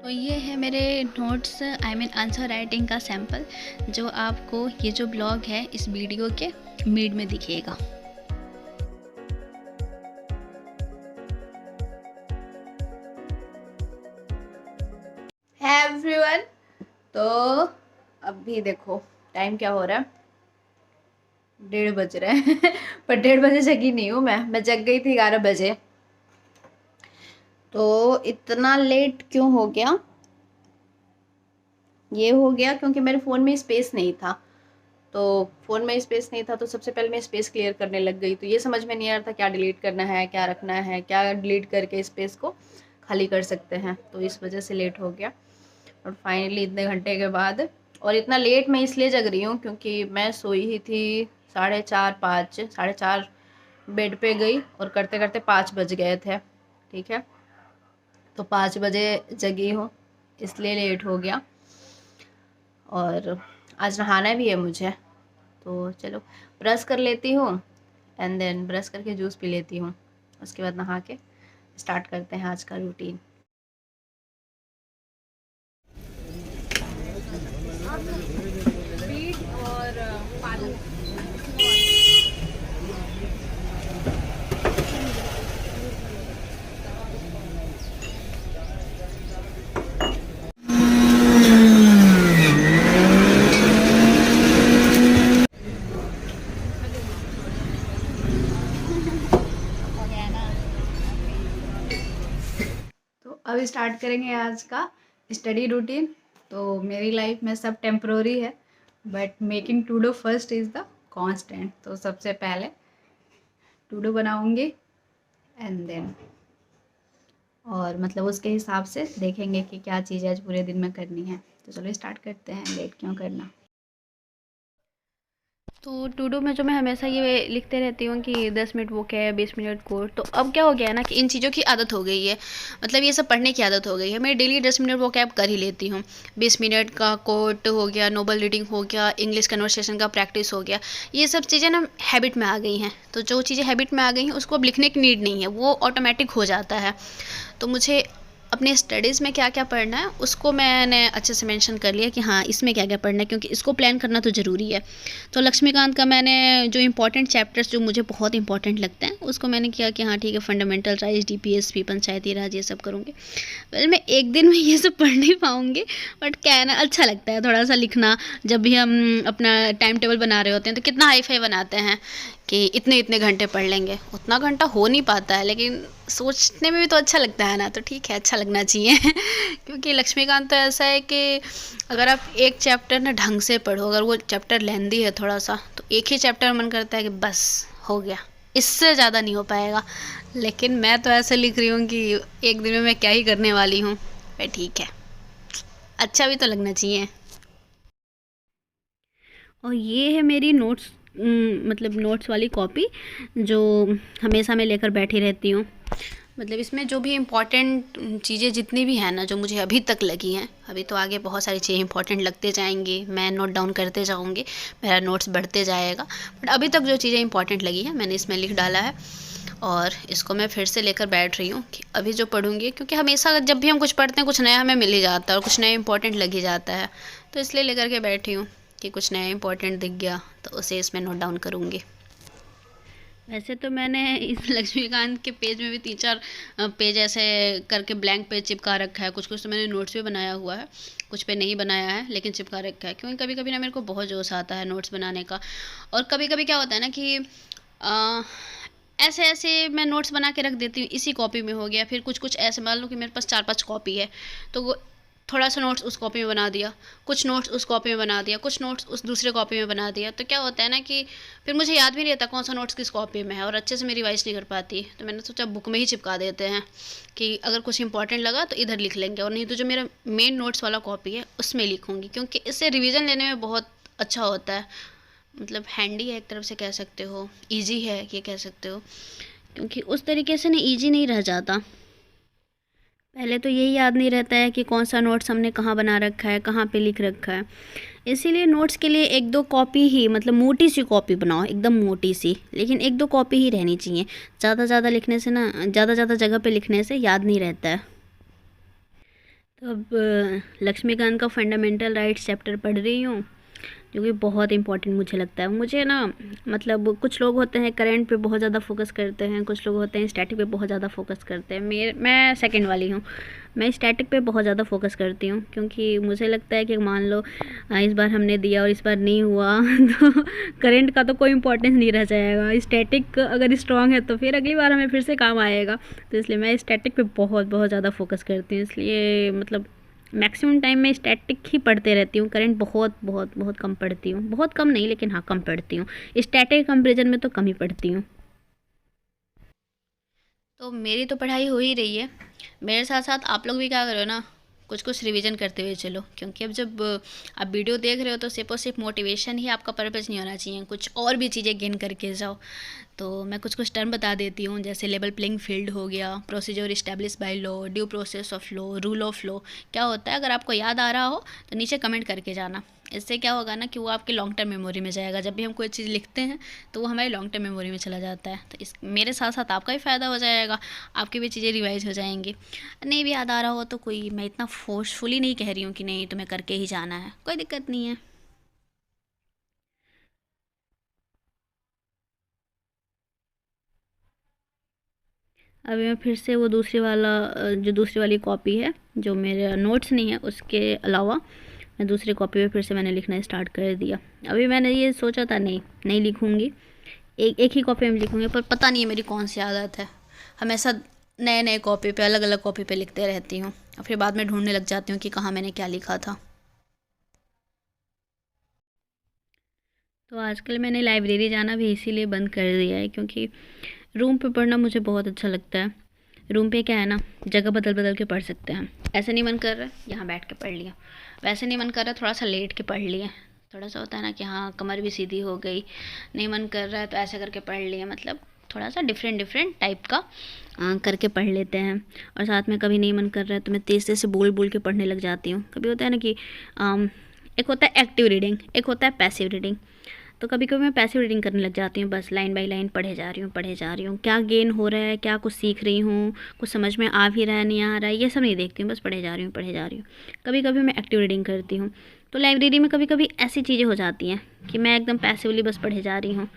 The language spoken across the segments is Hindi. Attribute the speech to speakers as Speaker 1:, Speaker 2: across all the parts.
Speaker 1: तो ये है मेरे नोट्स आंसर राइटिंग का सैम्पल, जो आपको ये जो ब्लॉग है इस वीडियो के मिड में दिखेगा। एवरीवन, तो अभी देखो टाइम क्या हो रहा है, 1:30 बज रहे हैं पर 1:30 बजे जगी नहीं हूँ मैं जग गई थी 11 बजे। तो इतना लेट क्यों हो गया? ये हो गया क्योंकि मेरे फ़ोन में स्पेस नहीं था। तो फ़ोन में स्पेस नहीं था तो सबसे पहले मैं स्पेस क्लियर करने लग गई। तो ये समझ में नहीं आ रहा था क्या डिलीट करना है, क्या रखना है, क्या डिलीट करके स्पेस को खाली कर सकते हैं। तो इस वजह से लेट हो गया। और फाइनली इतने घंटे के बाद, और इतना लेट मैं इसलिए जग रही हूँ क्योंकि मैं सोई ही थी 4:30 4:30 बेड पे गई और करते करते 5 बज गए थे। ठीक है, तो 5 बजे जगी हूँ, इसलिए लेट हो गया। और आज नहाना भी है मुझे, तो चलो ब्रश कर लेती हूँ एंड देन ब्रश करके जूस पी लेती हूँ। उसके बाद नहा के स्टार्ट करते हैं आज का रूटीन। और पालक अब स्टार्ट करेंगे आज का स्टडी रूटीन। तो मेरी लाइफ में सब टेम्प्रोरी है, but making to do first is the constant. तो सबसे पहले टू डू बनाऊंगी एंड देन और मतलब उसके हिसाब से देखेंगे कि क्या चीज़ आज पूरे दिन में करनी है। तो चलो स्टार्ट करते हैं, लेट क्यों करना। तो टू डू में जो मैं हमेशा ये लिखते रहती हूँ कि 10 मिनट वो क्या है, 20 मिनट कोड। तो अब क्या हो गया है ना कि इन चीज़ों की आदत हो गई है, मतलब ये सब पढ़ने की आदत हो गई है। मैं डेली 10 मिनट वो कैब कर ही लेती हूँ। 20 मिनट का कोड हो गया, नोबल रीडिंग हो गया, इंग्लिश कन्वर्सेशन का प्रैक्टिस हो गया। ये सब चीज़ें ना हैबिट में आ गई हैं। तो जो चीज़ें हैबिट में आ गई हैं उसको अब लिखने की नीड नहीं है, वो ऑटोमेटिक हो जाता है। तो मुझे अपने स्टडीज़ में क्या क्या पढ़ना है उसको मैंने अच्छे से मेंशन कर लिया कि हाँ इसमें क्या क्या पढ़ना है, क्योंकि इसको प्लान करना तो ज़रूरी है। तो लक्ष्मीकांत का मैंने जो इंपॉर्टेंट चैप्टर्स जो मुझे बहुत इंपॉर्टेंट लगते हैं उसको मैंने किया कि हाँ ठीक है, फंडामेंटल राइज, डीपीएसपी, पंचायती राज, ये सब करूँगी। वेल मैं एक दिन में ये सब पढ़ नहीं पाऊँगी, बट क्या है ना, अच्छा लगता है थोड़ा सा लिखना। जब भी हम अपना टाइम टेबल बना रहे होते हैं तो कितना हाई फाई बनाते हैं कि इतने इतने घंटे पढ़ लेंगे। उतना घंटा हो नहीं पाता है, लेकिन सोचने में भी तो अच्छा लगता है ना। तो ठीक है, अच्छा लगना चाहिए क्योंकि लक्ष्मीकांत तो ऐसा है कि अगर आप एक चैप्टर ना ढंग से पढ़ो, अगर वो चैप्टर लेंदी है थोड़ा सा, तो एक ही चैप्टर मन करता है कि बस हो गया, इससे ज़्यादा नहीं हो पाएगा। लेकिन मैं तो ऐसे लिख रही हूँ कि एक दिन में मैं क्या ही करने वाली हूँ। पर ठीक है, अच्छा भी तो लगना चाहिए। और ये है मेरी नोट्स, मतलब नोट्स वाली कॉपी जो हमेशा मैं लेकर बैठी रहती हूँ। मतलब इसमें जो भी इम्पॉर्टेंट चीज़ें जितनी भी हैं ना, जो मुझे अभी तक लगी हैं, अभी तो आगे बहुत सारी चीज़ें इंपॉर्टेंट लगते जाएंगी, मैं नोट डाउन करते जाऊंगी, मेरा नोट्स बढ़ते जाएगा। बट अभी तक जो चीज़ें इंपॉर्टेंट लगी हैं मैंने इसमें लिख डाला है, और इसको मैं फिर से लेकर बैठ रही हूँ कि अभी जो पढ़ूंगी, क्योंकि हमेशा जब भी हम कुछ पढ़ते हैं कुछ नया हमें मिल ही जाता है और कुछ नया इंपॉर्टेंट लग ही जाता है। तो इसलिए लेकर के बैठी हूँ कि कुछ नया इंपॉर्टेंट दिख गया तो उसे इसमें नोट डाउन करूँगी। वैसे तो मैंने इस लक्ष्मीकांत के पेज में भी 3-4 पेज ऐसे करके ब्लैंक पेज चिपका रखा है। कुछ कुछ तो मैंने नोट्स भी बनाया हुआ है, कुछ पे नहीं बनाया है लेकिन चिपका रखा है, क्योंकि कभी कभी ना मेरे को बहुत जोश आता है नोट्स बनाने का। और कभी कभी क्या होता है ना कि आ, ऐसे ऐसे मैं नोट्स बना के रख देती हूँ, इसी कॉपी में हो गया। फिर कुछ कुछ ऐसे, मान लो कि मेरे पास 4-5 कॉपी है, तो वो थोड़ा सा नोट्स उस कॉपी में बना दिया, कुछ नोट्स उस कॉपी में बना दिया, कुछ नोट्स उस दूसरे कॉपी में बना दिया। तो क्या होता है ना कि फिर मुझे याद भी नहीं रहता कौन सा नोट्स किस कॉपी में है, और अच्छे से मैं रिवाइज नहीं कर पाती। तो मैंने सोचा बुक में ही चिपका देते हैं कि अगर कुछ इंपॉर्टेंट लगा तो इधर लिख लेंगे, और नहीं तो जो मेरा मेन नोट्स वाला कॉपी है उसमें लिखूँगी, क्योंकि इससे रिविज़न लेने में बहुत अच्छा होता है। मतलब हैंडी है एक तरफ से, कह सकते हो ईजी है ये कह सकते हो, क्योंकि उस तरीके से ना ईजी नहीं रह जाता। पहले तो यही याद नहीं रहता है कि कौन सा नोट्स हमने कहाँ बना रखा है, कहाँ पे लिख रखा है। इसीलिए नोट्स के लिए 1-2 कॉपी ही, मतलब मोटी सी कॉपी बनाओ, एकदम मोटी सी, लेकिन 1-2 कॉपी ही रहनी चाहिए। ज़्यादा ज़्यादा लिखने से ना, ज़्यादा ज़्यादा जगह पे लिखने से याद नहीं रहता है। तो अब लक्ष्मीकांत का फंडामेंटल राइट्स चैप्टर पढ़ रही हूँ, जो कि बहुत इंपॉर्टेंट मुझे लगता है। मुझे ना मतलब कुछ लोग होते हैं करंट पे बहुत ज़्यादा फोकस करते हैं, कुछ लोग होते हैं स्टैटिक पे बहुत ज़्यादा फोकस करते हैं। मैं सेकंड वाली हूँ। मैं स्टैटिक पे बहुत ज़्यादा फोकस करती हूँ, क्योंकि मुझे लगता है कि मान लो इस बार हमने दिया और इस बार नहीं हुआ तो करंट का तो कोई इंपॉर्टेंस नहीं रह जाएगा। स्टैटिक अगर स्ट्रॉन्ग है तो फिर अगली बार हमें फिर से काम आएगा। तो इसलिए मैं स्टैटिक पे बहुत बहुत ज़्यादा फोकस करती हूँ। इसलिए मतलब मैक्सिमम टाइम मैं स्टैटिक ही पढ़ते रहती हूँ। करंट बहुत बहुत बहुत कम पढ़ती हूँ, बहुत कम नहीं लेकिन हाँ कम पढ़ती हूँ। स्टैटिक कंपेरिजन में तो कम ही पढ़ती हूँ। तो मेरी तो पढ़ाई हो ही रही है, मेरे साथ साथ आप लोग भी क्या करो ना, कुछ कुछ रिवीजन करते हुए चलो। क्योंकि अब जब आप वीडियो देख रहे हो तो सिर्फ और सिर्फ मोटिवेशन ही आपका पर्पज़ नहीं होना चाहिए, कुछ और भी चीज़ें गेन करके जाओ। तो मैं कुछ कुछ टर्म बता देती हूँ, जैसे लेवल प्लेइंग फील्ड हो गया, procedure establish by law, due process of law, rule of law. क्या होता है, अगर आपको याद आ रहा हो तो नीचे कमेंट करके जाना। इससे क्या होगा ना कि वो आपकी लॉन्ग टर्म मेमोरी में जाएगा। जब भी हम कोई चीज़ लिखते हैं तो वो हमारी लॉन्ग टर्म मेमोरी में चला जाता है। तो इस मेरे साथ साथ आपका भी फ़ायदा हो जाएगा, आपकी भी चीज़ें रिवाइज हो जाएंगी। नहीं भी याद आ रहा हो तो कोई, मैं इतना फोर्सफुली नहीं कह रही हूँ कि नहीं तुम्हें करके ही जाना है, कोई दिक्कत नहीं है। अभी मैं फिर से वो दूसरी वाला जो दूसरी वाली कॉपी है, जो मेरे नोट्स नहीं है उसके अलावा, मैं दूसरी कॉपी पे फिर से मैंने लिखना स्टार्ट कर दिया। अभी मैंने ये सोचा था नहीं नहीं लिखूँगी, एक एक ही कॉपी में लिखूँगी, पर पता नहीं है मेरी कौन सी आदत है, हमेशा नए नए कॉपी पे अलग अलग कॉपी पे लिखते रहती हूँ और फिर बाद में ढूंढने लग जाती हूँ कि कहाँ मैंने क्या लिखा था। तो आजकल मैंने लाइब्रेरी जाना भी इसीलिए बंद कर दिया है, क्योंकि रूम पे पढ़ना मुझे बहुत अच्छा लगता है। रूम पे क्या है ना, जगह बदल बदल के पढ़ सकते हैं। ऐसे नहीं मन कर रहा है यहाँ बैठ के पढ़ लिया, वैसे नहीं मन कर रहा थोड़ा सा लेट के पढ़ लिया। थोड़ा सा होता है ना कि हाँ कमर भी सीधी हो गई, नहीं मन कर रहा है तो ऐसे करके पढ़ लिया। मतलब थोड़ा सा डिफरेंट डिफरेंट टाइप का करके पढ़ लेते हैं। और साथ में कभी नहीं मन कर रहा है तो मैं तेज़ तेज़ से बोल बोल के पढ़ने लग जाती हूँ। कभी होता है ना कि एक होता है एक्टिव रीडिंग, एक होता है पैसिव रीडिंग। तो कभी कभी मैं पैसिव रीडिंग करने लग जाती हूँ, बस लाइन बाय लाइन पढ़े जा रही हूँ पढ़े जा रही हूँ, क्या गेन हो रहा है, क्या कुछ सीख रही हूँ, कुछ समझ में आ भी रहा है नहीं आ रहा है, ये सब नहीं देखती हूँ, बस पढ़े जा रही हूँ पढ़े जा रही हूँ। कभी कभी मैं एक्टिव रीडिंग करती हूँ। तो लाइब्रेरी में कभी कभी ऐसी चीज़ें हो जाती हैं कि मैं एकदम पैसिवली बस पढ़े जा रही हूँ।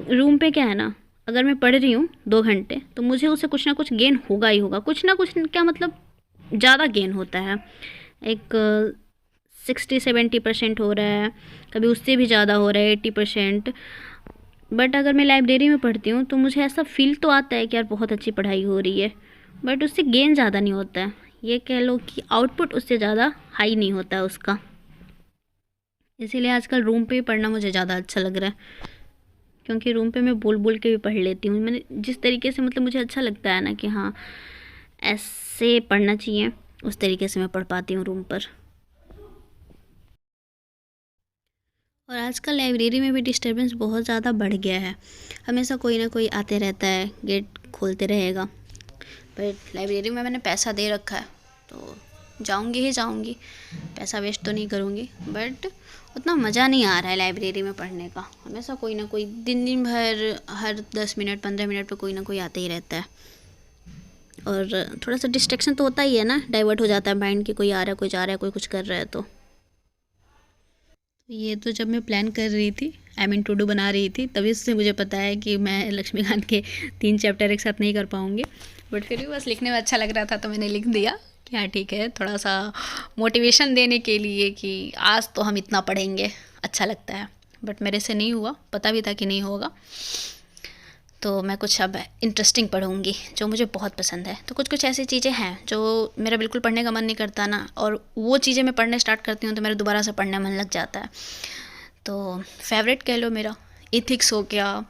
Speaker 1: रूम पे क्या है ना, अगर मैं पढ़ रही हूँ 2 घंटे तो मुझे उससे कुछ ना कुछ गेन होगा ही होगा, कुछ ना कुछ, क्या मतलब ज़्यादा गेन होता है। एक 60-70% हो रहा है, कभी उससे भी ज़्यादा हो रहा है 80%। बट अगर मैं लाइब्रेरी में पढ़ती हूँ तो मुझे ऐसा फील तो आता है कि यार बहुत अच्छी पढ़ाई हो रही है, बट उससे गेन ज़्यादा नहीं होता है। ये कह लो कि आउटपुट उससे ज़्यादा हाई नहीं होता है उसका। इसीलिए आजकल रूम पे ही पढ़ना मुझे ज़्यादा अच्छा लग रहा है, क्योंकि रूम पे मैं बोल बोल के भी पढ़ लेती हूँ। मैंने जिस तरीके से, मतलब मुझे अच्छा लगता है ना कि हाँ ऐसे पढ़ना चाहिए, उस तरीके से मैं पढ़ पाती हूँ रूम पर। और आजकल लाइब्रेरी में भी डिस्टरबेंस बहुत ज़्यादा बढ़ गया है, हमेशा कोई ना कोई आते रहता है, गेट खोलते रहेगा। पर लाइब्रेरी में मैंने पैसा दे रखा है तो जाऊंगी ही जाऊंगी, पैसा वेस्ट तो नहीं करूंगी। बट उतना मज़ा नहीं आ रहा है लाइब्रेरी में पढ़ने का, हमेशा कोई ना कोई दिन दिन भर हर 10 मिनट 15 मिनट पे कोई ना कोई आते ही रहता है। और थोड़ा सा डिस्ट्रैक्शन तो होता ही है ना, डाइवर्ट हो जाता है माइंड कि कोई आ रहा है कोई जा रहा है कोई कुछ कर रहा है। तो ये तो जब मैं प्लान कर रही थी, आई मीन टू डू बना रही थी, तभी से मुझे पता है कि मैं लक्ष्मीकांत के 3 चैप्टर एक साथ नहीं कर पाऊँगी। बट फिर भी बस लिखने में अच्छा लग रहा था तो मैंने लिख दिया कि हाँ ठीक है, थोड़ा सा मोटिवेशन देने के लिए कि आज तो हम इतना पढ़ेंगे, अच्छा लगता है। बट मेरे से नहीं हुआ, पता भी था कि नहीं होगा। तो मैं कुछ अब इंटरेस्टिंग पढ़ूँगी जो मुझे बहुत पसंद है। तो कुछ कुछ ऐसी चीज़ें हैं जो मेरा बिल्कुल पढ़ने का मन नहीं करता ना, और वो चीज़ें मैं पढ़ने स्टार्ट करती हूँ तो मेरा दोबारा से पढ़ने मन लग जाता है। तो फेवरेट कह लो मेरा इथिक्स हो गया,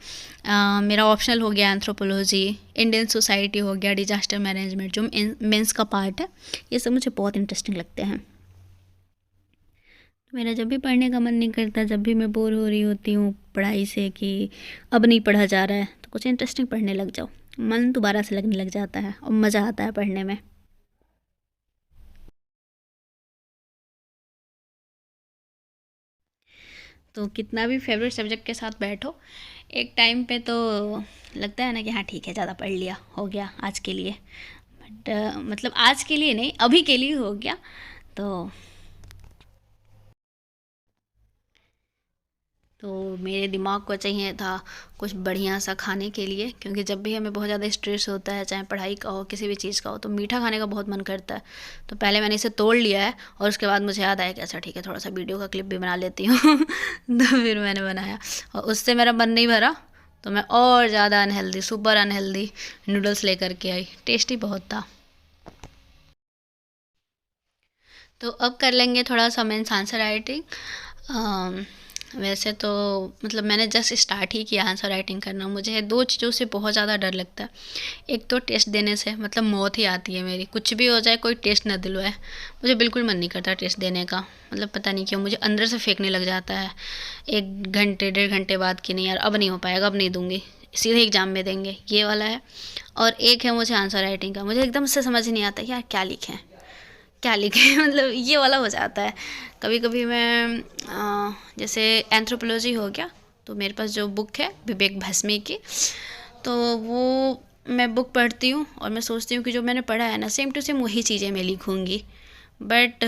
Speaker 1: मेरा ऑप्शनल हो गया एंथ्रोपोलॉजी, इंडियन सोसाइटी हो गया, डिजास्टर मैनेजमेंट जो मेंस का पार्ट है, ये सब मुझे बहुत इंटरेस्टिंग लगते हैं। मेरा जब भी पढ़ने का मन नहीं करता, जब भी मैं बोर हो रही होती हूँ पढ़ाई से कि अब नहीं पढ़ा जा रहा है, तो कुछ इंटरेस्टिंग पढ़ने लग जाओ, मन दोबारा से लगने लग जाता है और मज़ा आता है पढ़ने में। तो कितना भी फेवरेट सब्जेक्ट के साथ बैठो, एक टाइम पे तो लगता है ना कि हाँ ठीक है ज़्यादा पढ़ लिया, हो गया आज के लिए। बट मतलब आज के लिए नहीं, अभी के लिए हो गया। तो मेरे दिमाग को चाहिए था कुछ बढ़िया सा खाने के लिए, क्योंकि जब भी हमें बहुत ज़्यादा स्ट्रेस होता है, चाहे पढ़ाई का हो किसी भी चीज़ का हो, तो मीठा खाने का बहुत मन करता है। तो पहले मैंने इसे तोड़ लिया है और उसके बाद मुझे याद आया कि अच्छा ठीक है, थोड़ा सा वीडियो का क्लिप भी बना लेती हूँ। तो फिर मैंने बनाया और उससे मेरा मन नहीं भरा, तो मैं और ज़्यादा अनहेल्दी, सुपर अनहेल्दी नूडल्स लेकर के आई। टेस्टी बहुत था। तो अब कर लेंगे थोड़ा सा मेंस आंसर राइटिंग। वैसे तो मतलब मैंने जस्ट स्टार्ट ही किया आंसर राइटिंग करना। मुझे दो चीज़ों से बहुत ज़्यादा डर लगता है। एक तो टेस्ट देने से, मतलब मौत ही आती है मेरी, कुछ भी हो जाए, कोई टेस्ट ना दिलवाए, मुझे बिल्कुल मन नहीं करता टेस्ट देने का। मतलब पता नहीं क्यों मुझे अंदर से फेंकने लग जाता है 1 घंटे 1.5 घंटे बाद कि नहीं यार अब नहीं हो पाएगा, अब नहीं दूंगी, सीधे एग्ज़ाम में देंगे, ये वाला है। और एक है मुझे आंसर राइटिंग का, मुझे एकदम से समझ नहीं आता यार क्या लिखें क्या लिखे। मतलब ये वाला हो जाता है। कभी कभी मैं जैसे एंथ्रोपोलॉजी हो गया, तो मेरे पास जो बुक है विवेक भस्मी की, तो वो मैं बुक पढ़ती हूँ और मैं सोचती हूँ कि जो मैंने पढ़ा है ना सेम टू सेम वही चीज़ें मैं लिखूँगी। बट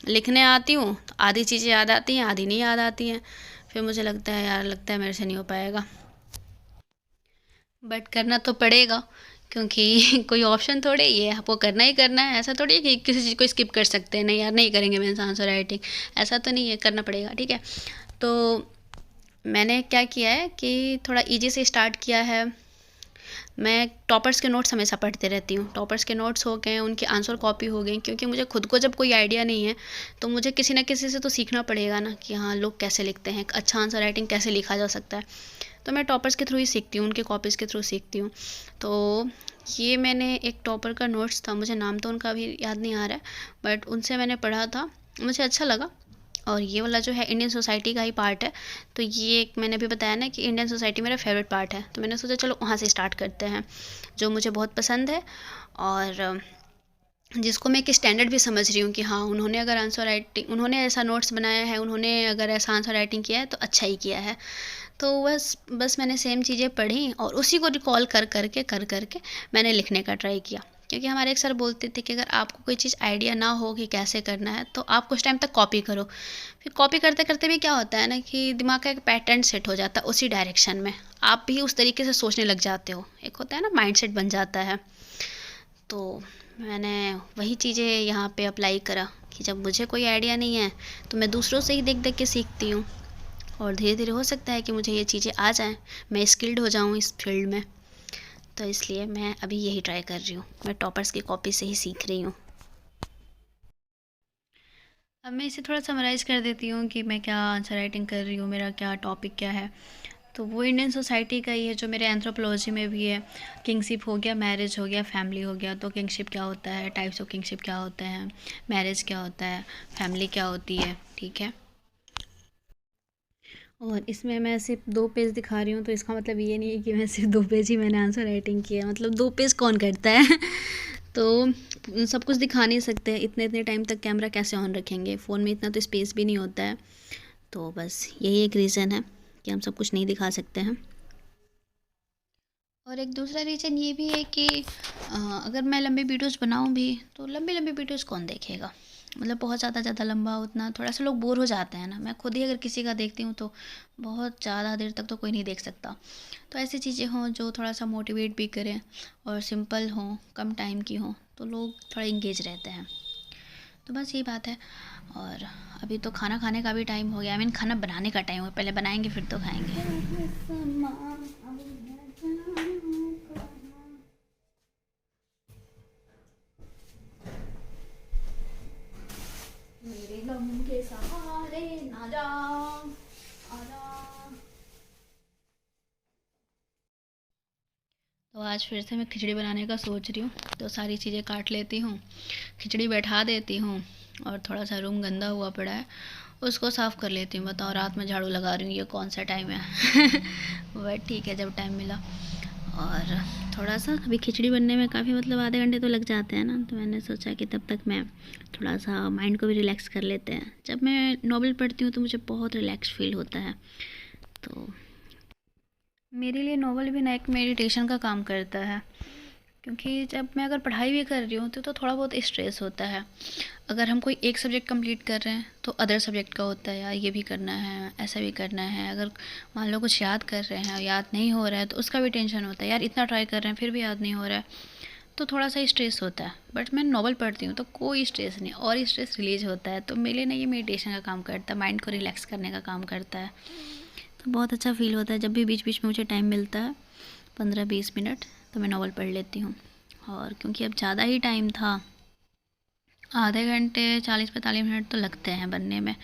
Speaker 1: लिखने आती हूँ तो आधी चीज़ें याद आती हैं, आधी नहीं याद आती हैं। फिर मुझे लगता है यार, लगता है मेरे से नहीं हो पाएगा, बट करना तो पड़ेगा, क्योंकि कोई ऑप्शन थोड़े ही है, आपको करना ही करना है। ऐसा थोड़ी है कि किसी चीज़ को स्किप कर सकते हैं, नहीं यार नहीं करेंगे मेंस आंसर राइटिंग, ऐसा तो नहीं है, करना पड़ेगा। ठीक है, तो मैंने क्या किया है कि थोड़ा इजी से स्टार्ट किया है। मैं टॉपर्स के नोट्स हमेशा पढ़ते रहती हूँ। टॉपर्स के नोट्स हो गए, उनकी आंसर कॉपी हो गई, क्योंकि मुझे खुद को जब कोई आइडिया नहीं है तो मुझे किसी ना किसी से तो सीखना पड़ेगा ना कि हाँ लोग कैसे लिखते हैं, अच्छा आंसर राइटिंग कैसे लिखा जा सकता है। तो मैं टॉपर्स के थ्रू ही सीखती हूँ, उनके कॉपीज़ के थ्रू सीखती हूँ। तो ये मैंने एक टॉपर का नोट्स था, मुझे नाम तो उनका अभी याद नहीं आ रहा है, बट उनसे मैंने पढ़ा था, मुझे अच्छा लगा। और ये वाला जो है इंडियन सोसाइटी का ही पार्ट है। तो ये एक मैंने अभी बताया ना कि इंडियन सोसाइटी मेरा फेवरेट पार्ट है, तो मैंने सोचा चलो वहाँ से स्टार्ट करते हैं, जो मुझे बहुत पसंद है। और जिसको मैं एक स्टैंडर्ड भी समझ रही हूँ कि हाँ उन्होंने अगर आंसर राइटिंग, उन्होंने ऐसा नोट्स बनाया है, उन्होंने अगर ऐसा आंसर राइटिंग किया है तो अच्छा ही किया है। तो बस मैंने सेम चीज़ें पढ़ी और उसी को रिकॉल कर करके मैंने लिखने का ट्राई किया। क्योंकि हमारे एक सर बोलते थे कि अगर आपको कोई चीज़ आइडिया ना हो कि कैसे करना है तो आप कुछ टाइम तक कॉपी करो। फिर कॉपी करते करते भी क्या होता है ना कि दिमाग का एक पैटर्न सेट हो जाता है उसी डायरेक्शन में, आप भी उस तरीके से सोचने लग जाते हो, एक होता है ना माइंड सेट बन जाता है। तो मैंने वही चीज़ें यहाँ पे अप्लाई करा कि जब मुझे कोई आइडिया नहीं है तो मैं दूसरों से ही देख देख के सीखती हूँ, और धीरे धीरे हो सकता है कि मुझे ये चीज़ें आ जाएं, मैं स्किल्ड हो जाऊँ इस फील्ड में। तो इसलिए मैं अभी यही ट्राई कर रही हूँ, मैं टॉपर्स की कॉपी से ही सीख रही हूँ। अब मैं इसे थोड़ा समराइज़ कर देती हूँ कि मैं क्या आंसर राइटिंग कर रही हूँ, मेरा क्या टॉपिक क्या है। तो वो इंडियन सोसाइटी का ही है जो मेरे एंथ्रोपोलॉजी में भी है। किंगशिप हो गया, मैरिज हो गया, फैमिली हो गया। तो किंगशिप क्या होता है, टाइप्स ऑफ किंगशिप क्या होते हैं, मैरिज क्या होता है, फैमिली क्या होती है। ठीक है, और इसमें मैं सिर्फ 2 पेज दिखा रही हूँ, तो इसका मतलब ये नहीं है कि मैं सिर्फ 2 पेज ही मैंने आंसर राइटिंग किया, मतलब 2 पेज कौन करता है। तो सब कुछ दिखा नहीं सकते, इतने इतने टाइम तक कैमरा कैसे ऑन रखेंगे, फ़ोन में इतना तो स्पेस भी नहीं होता है। तो बस यही एक रीज़न है कि हम सब कुछ नहीं दिखा सकते हैं। और एक दूसरा रीज़न ये भी है कि अगर मैं लंबे वीडियोस बनाऊँ भी तो लंबे लंबे वीडियोस कौन देखेगा। मतलब बहुत ज़्यादा ज़्यादा लंबा उतना थोड़ा सा लोग बोर हो जाते हैं ना। मैं खुद ही अगर किसी का देखती हूँ तो बहुत ज़्यादा देर तक तो कोई नहीं देख सकता। तो ऐसी चीज़ें हों जो थोड़ा सा मोटिवेट भी करें और सिंपल हों, कम टाइम की हों, तो लोग थोड़ा इंगेज रहते हैं। तो बस यही बात है। और अभी तो खाना खाने का भी टाइम हो गया, आई मीन खाना बनाने का टाइम हो, पहले बनाएंगे फिर तो खाएंगे। मेरे गम के सहारे ना जा, आजा। तो आज फिर से मैं खिचड़ी बनाने का सोच रही हूँ, तो सारी चीज़ें काट लेती हूँ, खिचड़ी बैठा देती हूँ, और थोड़ा सा रूम गंदा हुआ पड़ा है उसको साफ़ कर लेती हूँ। बताओ, रात में झाड़ू लगा रही हूँ, ये कौन सा टाइम है। बट ठीक है, जब टाइम मिला। और थोड़ा सा अभी खिचड़ी बनने में काफ़ी मतलब आधे घंटे तो लग जाते हैं ना, तो मैंने सोचा कि तब तक मैं थोड़ा सा माइंड को भी रिलैक्स कर लेते हैं। जब मैं नॉवल पढ़ती हूँ तो मुझे बहुत रिलैक्स फील होता है। तो मेरे लिए नॉवल भी ना एक मेडिटेशन का काम करता है। क्योंकि जब मैं अगर पढ़ाई भी कर रही हूँ तो थोड़ा बहुत स्ट्रेस होता है। अगर हम कोई एक सब्जेक्ट कंप्लीट कर रहे हैं तो अदर सब्जेक्ट का होता है, यार ये भी करना है, ऐसा भी करना है। अगर मान लो कुछ याद कर रहे हैं और याद नहीं हो रहा है तो उसका भी टेंशन होता है, यार इतना ट्राई कर रहे हैं फिर भी याद नहीं हो रहा है, तो थोड़ा सा स्ट्रेस होता है। बट मैं नॉवल पढ़ती हूँ तो कोई स्ट्रेस नहीं, और स्ट्रेस रिलीज होता है। तो मेरे लिए ना ये मेडिटेशन का काम करता है, माइंड को रिलैक्स करने का काम करता है। तो बहुत अच्छा फील होता है जब भी बीच बीच में मुझे टाइम मिलता है, 15-20 मिनट, तो मैं नॉवल पढ़ लेती हूँ। और क्योंकि अब ज़्यादा ही टाइम था, आधे घंटे 40-45 मिनट तो लगते हैं बनने में,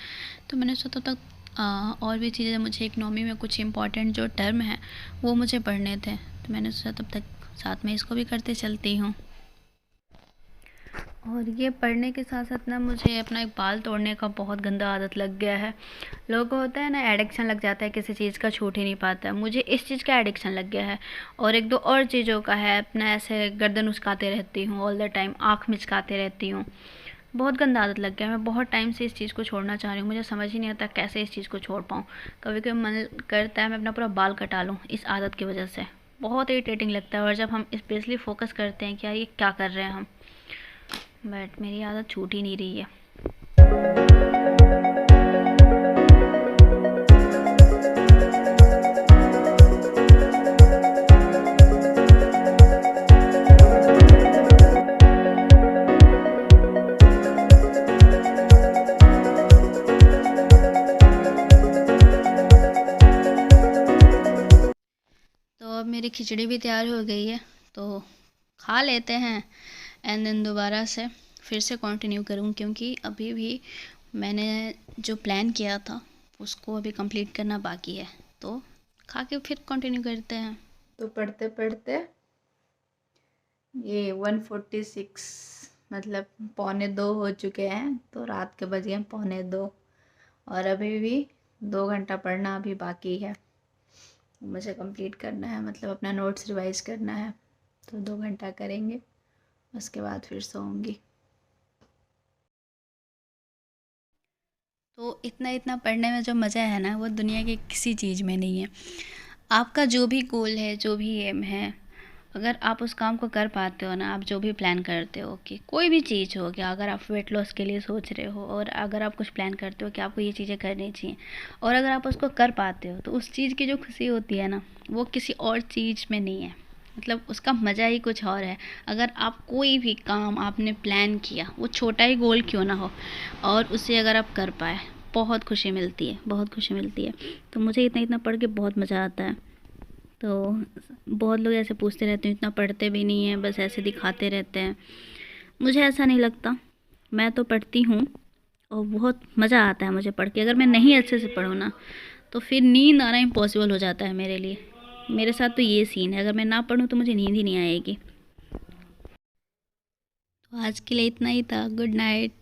Speaker 1: तो मैंने सोचा तब तक और भी चीज़ें, मुझे इकोनॉमी में कुछ इम्पॉर्टेंट जो टर्म हैं वो मुझे पढ़ने थे, तो मैंने सोचा तब तक साथ में इसको भी करते चलती हूँ। और ये पढ़ने के साथ साथ ना मुझे अपना एक बाल तोड़ने का बहुत गंदा आदत लग गया है। लोगों को होता है ना एडिक्शन लग जाता है, किसी चीज़ का छूट ही नहीं पाता। मुझे इस चीज़ का एडिक्शन लग गया है, और एक दो और चीज़ों का है। अपना ऐसे गर्दन उचकाते रहती हूँ ऑल द टाइम, आँख मिचकाते रहती हूँ। बहुत गंदा आदत लग गया है। मैं बहुत टाइम से इस चीज़ को छोड़ना चाह रही हूँ, मुझे समझ ही नहीं आता कैसे इस चीज़ को छोड़ पाऊँ। कभी कभी मन करता है मैं अपना पूरा बाल कटा लूँ इस आदत की वजह से। बहुत इरिटेटिंग लगता है। और जब हम स्पेशली फोकस करते हैं कि यार ये क्या कर रहे हैं हम, बट मेरी आदत छूट ही नहीं रही है। तो अब मेरी खिचड़ी भी तैयार हो गई है, तो खा लेते हैं एंड देन दोबारा से फिर से कंटिन्यू करूँ, क्योंकि अभी भी मैंने जो प्लान किया था उसको अभी कंप्लीट करना बाकी है। तो खा के फिर कंटिन्यू करते हैं। तो पढ़ते पढ़ते ये 1:46 मतलब 1:45 हो चुके हैं, तो रात के बज गए 1:45, और अभी भी 2 घंटा पढ़ना अभी बाकी है। मुझे कंप्लीट करना है, मतलब अपना नोट्स रिवाइज करना है, तो 2 घंटा करेंगे, उसके बाद फिर सोऊंगी। तो इतना इतना पढ़ने में जो मज़ा है ना, वो दुनिया के किसी चीज़ में नहीं है। आपका जो भी गोल है, जो भी एम है, अगर आप उस काम को कर पाते हो ना, आप जो भी प्लान करते हो कि कोई भी चीज़ हो गया, अगर आप वेट लॉस के लिए सोच रहे हो और अगर आप कुछ प्लान करते हो कि आपको ये चीज़ें करनी चाहिए, और अगर आप उसको कर पाते हो, तो उस चीज़ की जो खुशी होती है ना, वो किसी और चीज़ में नहीं है। मतलब उसका मज़ा ही कुछ और है। अगर आप कोई भी काम आपने प्लान किया, वो छोटा ही गोल क्यों ना हो, और उसे अगर आप कर पाए, बहुत खुशी मिलती है, बहुत खुशी मिलती है। तो मुझे इतना इतना पढ़ के बहुत मज़ा आता है। तो बहुत लोग ऐसे पूछते रहते हैं, इतना पढ़ते भी नहीं हैं, बस ऐसे दिखाते रहते हैं। मुझे ऐसा नहीं लगता, मैं तो पढ़ती हूँ और बहुत मज़ा आता है मुझे पढ़ के। अगर मैं नहीं अच्छे से पढूँ ना, तो फिर नींद आना इम्पॉसिबल हो जाता है मेरे लिए। मेरे साथ तो ये सीन है, अगर मैं ना पढूँ तो मुझे नींद ही नहीं आएगी। तो आज के लिए इतना ही था। Good night.